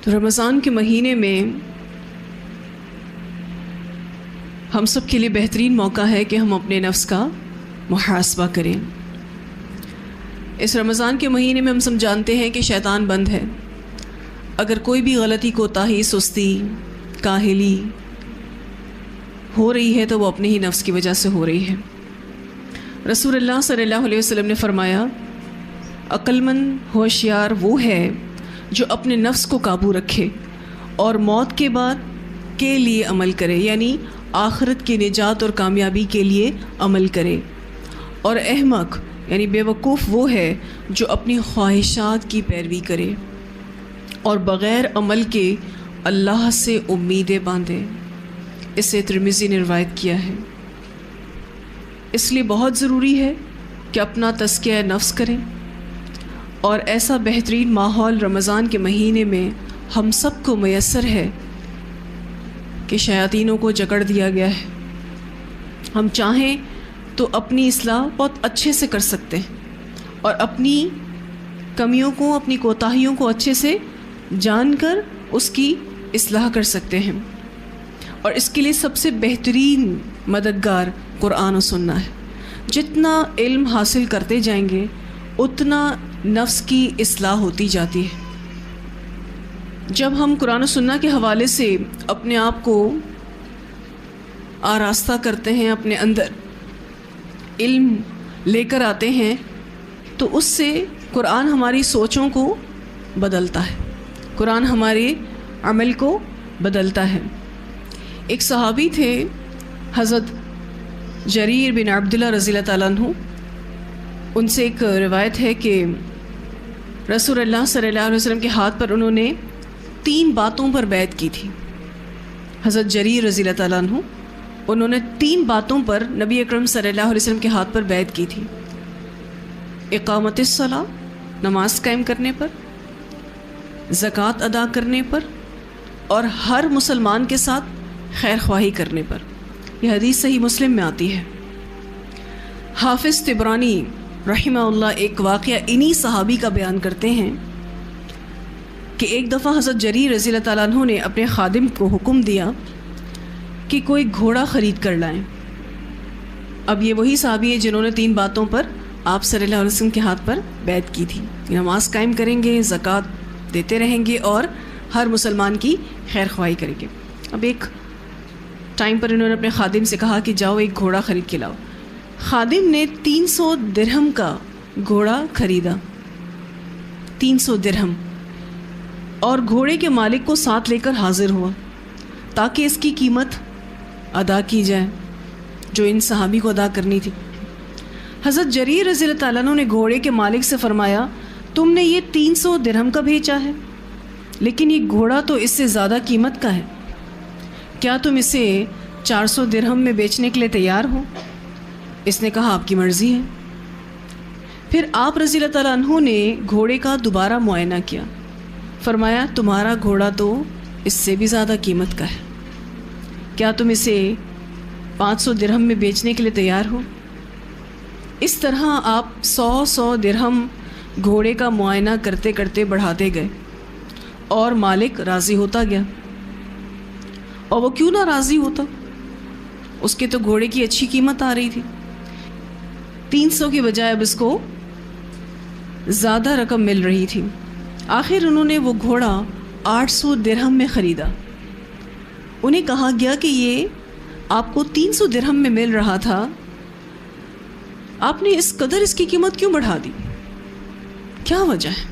تو رمضان کے مہینے میں ہم سب کے لیے بہترین موقع ہے کہ ہم اپنے نفس کا محاسبہ کریں۔ اس رمضان کے مہینے میں ہم سب جانتے ہیں کہ شیطان بند ہے۔ اگر کوئی بھی غلطی، کوتاہی، سستی، کاہلی ہو رہی ہے تو وہ اپنے ہی نفس کی وجہ سے ہو رہی ہے۔ رسول اللہ صلی اللہ علیہ وسلم نے فرمایا، عقل مند ہوشیار وہ ہے جو اپنے نفس کو قابو رکھے اور موت کے بعد کے لیے عمل کرے، یعنی آخرت کی نجات اور کامیابی کے لیے عمل کرے۔ اور احمق یعنی بے وقوف وہ ہے جو اپنی خواہشات کی پیروی کرے اور بغیر عمل کے اللہ سے امیدیں باندھے۔ اسے ترمذی نے روایت کیا ہے۔ اس لیے بہت ضروری ہے کہ اپنا تزکیہ نفس کریں، اور ایسا بہترین ماحول رمضان کے مہینے میں ہم سب کو میسر ہے کہ شیاطینوں کو جکڑ دیا گیا ہے۔ ہم چاہیں تو اپنی اصلاح بہت اچھے سے کر سکتے ہیں اور اپنی کمیوں کو، اپنی کوتاہیوں کو اچھے سے جان کر اس کی اصلاح کر سکتے ہیں، اور اس کے لیے سب سے بہترین مددگار قرآن و سنت ہے۔ جتنا علم حاصل کرتے جائیں گے اتنا نفس کی اصلاح ہوتی جاتی ہے۔ جب ہم قرآن و سنت کے حوالے سے اپنے آپ کو آراستہ کرتے ہیں، اپنے اندر علم لے کر آتے ہیں، تو اس سے قرآن ہماری سوچوں کو بدلتا ہے، قرآن ہمارے عمل کو بدلتا ہے۔ ایک صحابی تھے حضرت جریر بن عبداللہ رضی اللہ تعالیٰ عنہ، ان سے ایک روایت ہے کہ رسول اللہ صلی اللہ علیہ وسلم کے ہاتھ پر انہوں نے 3 باتوں پر بیعت کی تھی۔ حضرت جریر رضی اللہ تعالیٰ عنہ، انہوں نے 3 باتوں پر نبی اکرم صلی اللہ علیہ وسلم کے ہاتھ پر بیعت کی تھی۔ اقامت الصلاۃ، نماز قائم کرنے پر، زکوٰۃ ادا کرنے پر، اور ہر مسلمان کے ساتھ خیر خواہی کرنے پر۔ یہ حدیث صحیح مسلم میں آتی ہے۔ حافظ طبرانی رحمہ اللہ ایک واقعہ انہی صحابی کا بیان کرتے ہیں کہ ایک دفعہ حضرت جریر رضی اللہ تعالیٰ عنہ نے اپنے خادم کو حکم دیا کہ کوئی گھوڑا خرید کر لائیں۔ اب یہ وہی صحابی ہے جنہوں نے 3 باتوں پر آپ صلی اللہ علیہ وسلم کے ہاتھ پر بیعت کی تھی، نماز قائم کریں گے، زکوٰۃ دیتے رہیں گے، اور ہر مسلمان کی خیر خواہی کریں گے۔ اب ایک ٹائم پر انہوں نے اپنے خادم سے کہا کہ جاؤ ایک گھوڑا خرید کے لاؤ۔ خادم نے 300 درہم کا گھوڑا خریدا، 300 درہم، اور گھوڑے کے مالک کو ساتھ لے کر حاضر ہوا تاکہ اس کی قیمت ادا کی جائے جو ان صحابی کو ادا کرنی تھی۔ حضرت جریر رضی اللہ تعالیٰ عنہ نے گھوڑے کے مالک سے فرمایا، تم نے یہ 300 درہم کا بھیجا ہے، لیکن یہ گھوڑا تو اس سے زیادہ قیمت کا ہے، کیا تم اسے 400 درہم میں بیچنے کے لیے تیار ہو؟ اس نے کہا آپ کی مرضی ہے۔ پھر آپ رضی اللہ تعالیٰ عنہ نے گھوڑے کا دوبارہ معائنہ کیا، فرمایا تمہارا گھوڑا تو اس سے بھی زیادہ قیمت کا ہے، کیا تم اسے 500 درہم میں بیچنے کے لیے تیار ہو؟ اس طرح آپ 100 درہم گھوڑے کا معائنہ کرتے کرتے بڑھاتے گئے، اور مالک راضی ہوتا گیا۔ اور وہ کیوں نہ راضی ہوتا، اس کے تو گھوڑے کی اچھی قیمت آ رہی تھی۔ 300 کی بجائے اب اس کو زیادہ رقم مل رہی تھی۔ آخر انہوں نے وہ گھوڑا 800 درہم میں خریدا۔ انہیں کہا گیا کہ یہ آپ کو 300 درہم میں مل رہا تھا، آپ نے اس قدر اس کی قیمت کیوں بڑھا دی، کیا وجہ ہے؟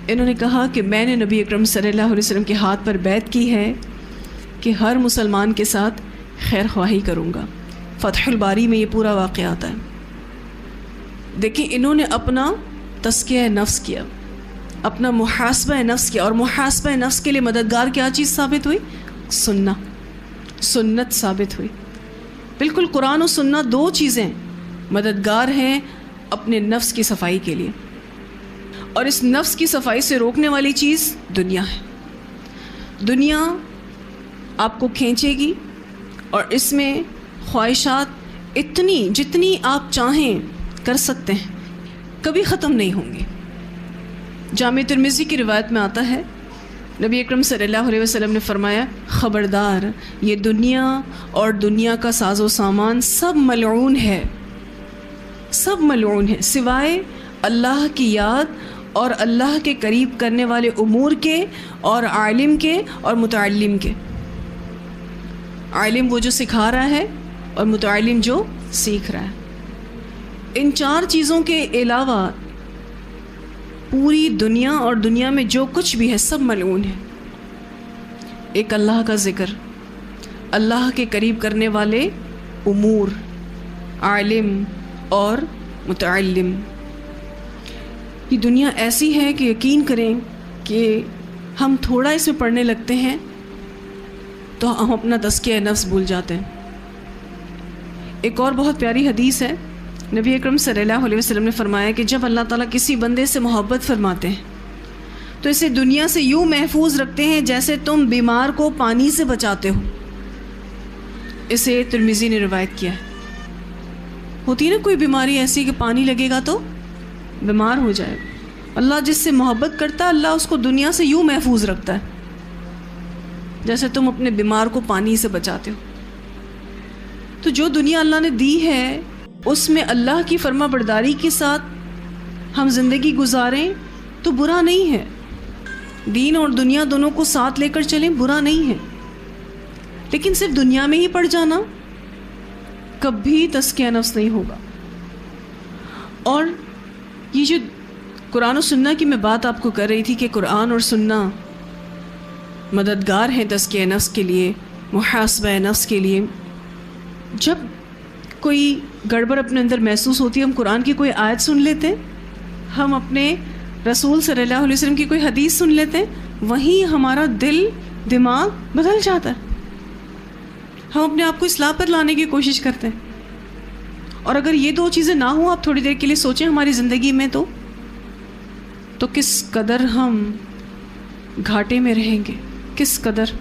انہوں نے کہا کہ میں نے نبی اکرم صلی اللہ علیہ وسلم کے ہاتھ پر بیعت کی ہے کہ ہر مسلمان کے ساتھ خیر خواہی کروں گا۔ فتح الباری میں یہ پورا واقعہ آتا ہے۔ دیکھیں انہوں نے اپنا تزکیہ نفس کیا، اپنا محاسبہ نفس کیا، اور محاسبہ نفس کے لیے مددگار کیا چیز ثابت ہوئی؟ سنت ثابت ہوئی۔ بالکل قرآن و سنت 2 چیزیں مددگار ہیں اپنے نفس کی صفائی کے لیے، اور اس نفس کی صفائی سے روکنے والی چیز دنیا ہے۔ دنیا آپ کو کھینچے گی، اور اس میں خواہشات جتنی آپ چاہیں کر سکتے ہیں، کبھی ختم نہیں ہوں گے۔ جامع ترمذی کی روایت میں آتا ہے نبی اکرم صلی اللہ علیہ وسلم نے فرمایا خبردار یہ دنیا اور دنیا کا ساز و سامان سب ملعون ہے، سب ملعون ہے سوائے اللہ کی یاد اور اللہ کے قریب کرنے والے امور کے اور عالم کے اور متعلم کے۔ عالم وہ جو سکھا رہا ہے اور متعلم جو سیکھ رہا ہے۔ ان چار چیزوں کے علاوہ پوری دنیا اور دنیا میں جو کچھ بھی ہے سب ملعون ہے۔ ایک اللہ کا ذکر، اللہ کے قریب کرنے والے امور، عالم اور متعلم۔ یہ دنیا ایسی ہے کہ یقین کریں کہ ہم تھوڑا اس میں پڑھنے لگتے ہیں تو ہم اپنا تزکیہ نفس بھول جاتے ہیں۔ ایک اور بہت پیاری حدیث ہے، نبی اکرم صلی اللہ علیہ وسلم نے فرمایا کہ جب اللہ تعالیٰ کسی بندے سے محبت فرماتے ہیں تو اسے دنیا سے یوں محفوظ رکھتے ہیں جیسے تم بیمار کو پانی سے بچاتے ہو۔ اسے ترمذی نے روایت کیا ہے۔ ہوتی ہے نا کوئی بیماری ایسی کہ پانی لگے گا تو بیمار ہو جائے گا، اللہ جس سے محبت کرتا ہے اللہ اس کو دنیا سے یوں محفوظ رکھتا ہے جیسے تم اپنے بیمار کو پانی سے بچاتے ہو۔ تو جو دنیا اللہ نے دی ہے اس میں اللہ کی فرما برداری کے ساتھ ہم زندگی گزاریں تو برا نہیں ہے، دین اور دنیا دونوں کو ساتھ لے کر چلیں برا نہیں ہے، لیکن صرف دنیا میں ہی پڑ جانا کبھی تزکیہ نفس نہیں ہوگا۔ اور یہ جو قرآن و سنہ کی میں بات آپ کو کر رہی تھی کہ قرآن اور سنہ مددگار ہیں تزکیہ نفس کے لیے، محاسبہ نفس کے لیے۔ جب کوئی گڑبڑ اپنے اندر محسوس ہوتی ہے ہم قرآن کی کوئی آیت سن لیتے ہیں، ہم اپنے رسول صلی اللہ علیہ وسلم کی کوئی حدیث سن لیتے ہیں، وہیں ہمارا دل دماغ بدل جاتا ہے، ہم اپنے آپ کو اصلاح پر لانے کی کوشش کرتے ہیں۔ اور اگر یہ دو چیزیں نہ ہوں، آپ تھوڑی دیر کے لیے سوچیں ہماری زندگی میں تو کس قدر ہم گھاٹے میں رہیں گے، کس قدر۔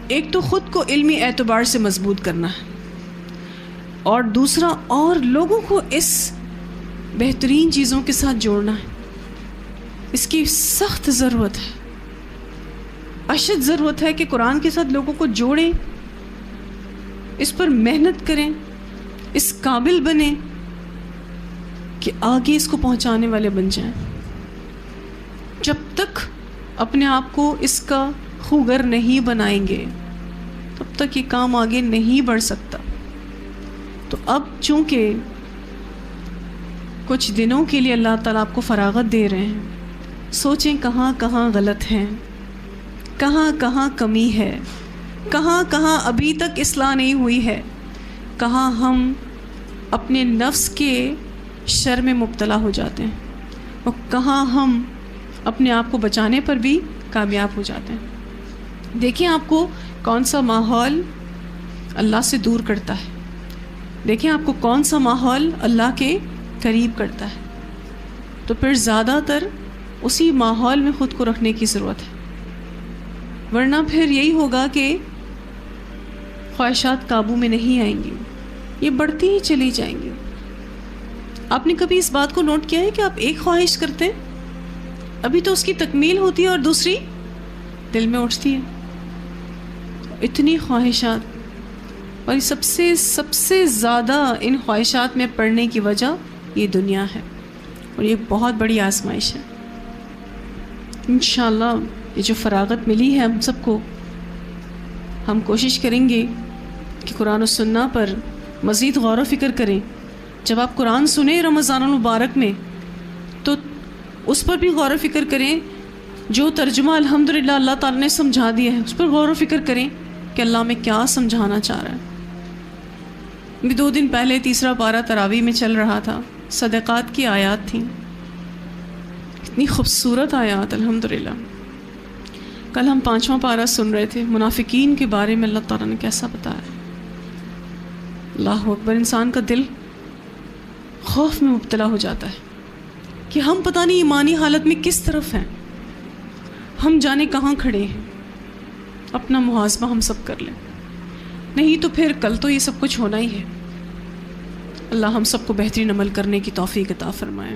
ایک تو خود کو علمی اعتبار سے مضبوط کرنا ہے، اور دوسرا اور لوگوں کو اس بہترین چیزوں کے ساتھ جوڑنا ہے۔ اس کی سخت ضرورت ہے، اشد ضرورت ہے کہ قرآن کے ساتھ لوگوں کو جوڑیں، اس پر محنت کریں، اس قابل بنیں کہ آگے اس کو پہنچانے والے بن جائیں۔ جب تک اپنے آپ کو اس کا خوگر نہیں بنائیں گے تب تک یہ کام آگے نہیں بڑھ سکتا۔ تو اب چونکہ کچھ دنوں کے لیے اللہ تعالیٰ آپ کو فراغت دے رہے ہیں، سوچیں کہاں کہاں غلط ہیں، کہاں کہاں کمی ہے، کہاں کہاں ابھی تک اصلاح نہیں ہوئی ہے، کہاں ہم اپنے نفس کے شر میں مبتلا ہو جاتے ہیں، اور کہاں ہم اپنے آپ کو بچانے پر بھی کامیاب ہو جاتے ہیں۔ دیکھیں آپ کو کون سا ماحول اللہ سے دور کرتا ہے، دیکھیں آپ کو کون سا ماحول اللہ کے قریب کرتا ہے، تو پھر زیادہ تر اسی ماحول میں خود کو رکھنے کی ضرورت ہے، ورنہ پھر یہی ہوگا کہ خواہشات قابو میں نہیں آئیں گی، یہ بڑھتی ہی چلی جائیں گی۔ آپ نے کبھی اس بات کو نوٹ کیا ہے کہ آپ ایک خواہش کرتے ہیں، ابھی تو اس کی تکمیل ہوتی ہے اور دوسری دل میں اٹھتی ہے، اتنی خواہشات، اور سب سے زیادہ ان خواہشات میں پڑنے کی وجہ یہ دنیا ہے، اور یہ بہت بڑی آزمائش ہے۔ انشاءاللہ یہ جو فراغت ملی ہے ہم سب کو، ہم کوشش کریں گے کہ قرآن و سنہ پر مزید غور و فکر کریں۔ جب آپ قرآن سنیں رمضان المبارک میں تو اس پر بھی غور و فکر کریں، جو ترجمہ الحمدللہ اللہ تعالیٰ نے سمجھا دیا ہے اس پر غور و فکر کریں کہ اللہ میں کیا سمجھانا چاہ رہا ہے۔ بھی 2 دن پہلے تیسرا پارہ تراویح میں چل رہا تھا، صدقات کی آیات تھیں، اتنی خوبصورت آیات الحمدللہ۔ کل ہم 5واں پارہ سن رہے تھے، منافقین کے بارے میں اللہ تعالیٰ نے کیسا بتایا۔ اللہ اکبر، انسان کا دل خوف میں مبتلا ہو جاتا ہے کہ ہم پتہ نہیں ایمانی حالت میں کس طرف ہیں، ہم جانے کہاں کھڑے ہیں۔ اپنا محاسبہ ہم سب کر لیں، نہیں تو پھر کل تو یہ سب کچھ ہونا ہی ہے۔ اللہ ہم سب کو بہترین عمل کرنے کی توفیق عطا فرمائے۔